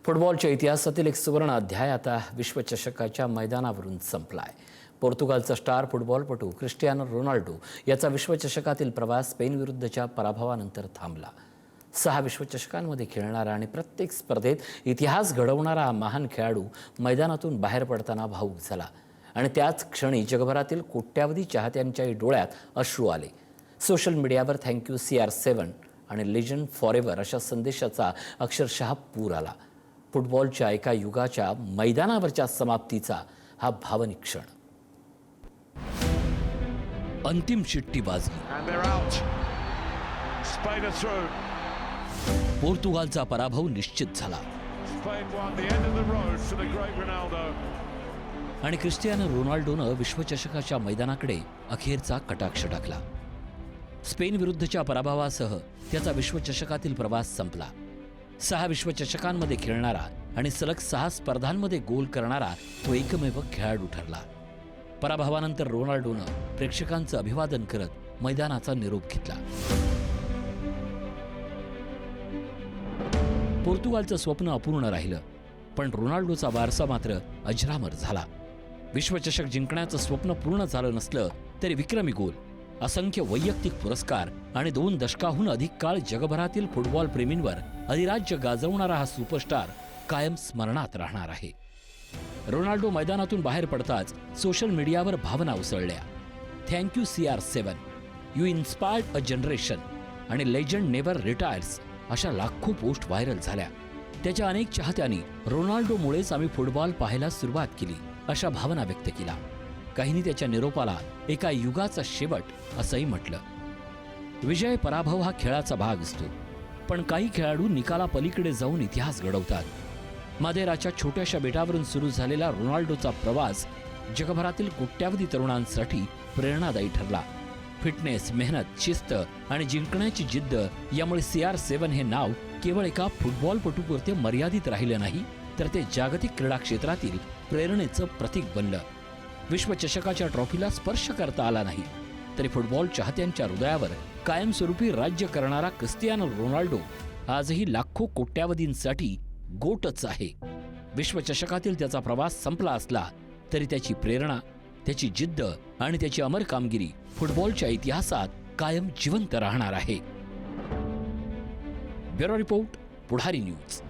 फुटबॉलच्या इतिहासातील एक सुवर्ण अध्याय आता विश्वचषकाच्या मैदानावरून संपलाय। पोर्तुगालचा स्टार फुटबॉलपटू क्रिस्टियानो रोनाल्डो याचा विश्वचषकातील प्रवास स्पेन विरुद्धच्या पराभवानंतर थांबला। 6 विश्वचषकांमध्ये खेळणारा आणि प्रत्येक स्पर्धेत इतिहास घडवणारा हा महान खेळाडू मैदानातून बाहेर पडताना भावुक झाला आणि त्याच क्षणी जगभरातील कोट्यावधी चाहत्यांच्याही डोळ्यात अश्रू आले। सोशल मीडियावर थँक्यू CR7 आणि लेजंड फॉरएव्हर अशा संदेशाचा अक्षरशः पूर आला। फुटबॉलच्या एका युगाच्या मैदानावरच्या समाप्तीचा हा भावनिक क्षण। अंतिम शिट्टी वाजली। पोर्तुगालचा पराभव निश्चित झाला आणि क्रिस्टियानो रोनाल्डोनं विश्वचषकाच्या मैदानाकडे अखेरचा कटाक्ष टाकला। स्पेन विरुद्धच्या पराभवासह त्याचा विश्वचषकातील प्रवास संपला। 6 विश्वचषकांमध्ये खेळणारा आणि सलग 6 स्पर्धांमध्ये गोल करणारा तो एकमेव खेळाडू ठरला। पराभवानंतर रोनाल्डोनं प्रेक्षकांचं अभिवादन करत मैदानाचा निरोप घेतला। पोर्तुगालचं स्वप्न अपूर्ण राहिलं, पण रोनाल्डोचा वारसा मात्र अजरामर झाला। विश्वचषक जिंकण्याचं स्वप्न पूर्ण झालं नसलं तरी विक्रमी गोल, असंख्य वैयक्तिक पुरस्कार आणि 2 दशकाहून अधिक काळ जगभरातील फुटबॉल प्रेमींवर अधिराज्य गाजवणारा हा सुपरस्टार कायम स्मरणात राहणार आहे। रोनाल्डो मैदानातून बाहेर पडताच सोशल मीडियावर भावना उसळल्या। Thank you CR7, you inspired a generation आणि लेजंड नेव्हर रिटायर्स अशा लाखो पोस्ट व्हायरल झाल्या। त्याच्या अनेक चाहत्यांनी रोनाल्डोमुळेच आम्ही फुटबॉल पाहायला सुरुवात केली अशा भावना व्यक्त केल्या। काहींनी त्याच्या निरोपाला एका युगाचा शेवट असंही म्हटलं। विजय पराभव हा खेळाचा भाग असतो, पण काही खेळाडू निकाला पलीकडे जाऊन इतिहास घडवतात। मादेराच्या छोट्याशा बेटावरून सुरू झालेला रोनाल्डोचा प्रवास जगभरातील कोट्यावधी तरुणांसाठी प्रेरणादायी ठरला। फिटनेस, मेहनत, शिस्त आणि जिंकण्याची जिद्द यामुळे CR7 हे नाव केवळ एका फुटबॉलपटूपुरते मर्यादित राहिले नाही, तर ते जागतिक क्रीडा क्षेत्रातील प्रेरणेचं प्रतीक बनलं। विश्वचषकाच्या ट्रॉफीला स्पर्श करता आला नाही, तरी फुटबॉल चाहत्यांच्या हृदयावर कायमस्वरूपी राज्य करणारा क्रिस्टियानो रोनाल्डो आजही लाखो कोट्यावधींसाठी गोटच आहे। विश्वचषकातील त्याचा प्रवास संपला असला तरी त्याची प्रेरणा, त्याची जिद्द आणि त्याची अमर कामगिरी फुटबॉलच्या इतिहासात कायम जिवंत राहणार आहे। ब्युरो रिपोर्ट, पुढारी न्यूज।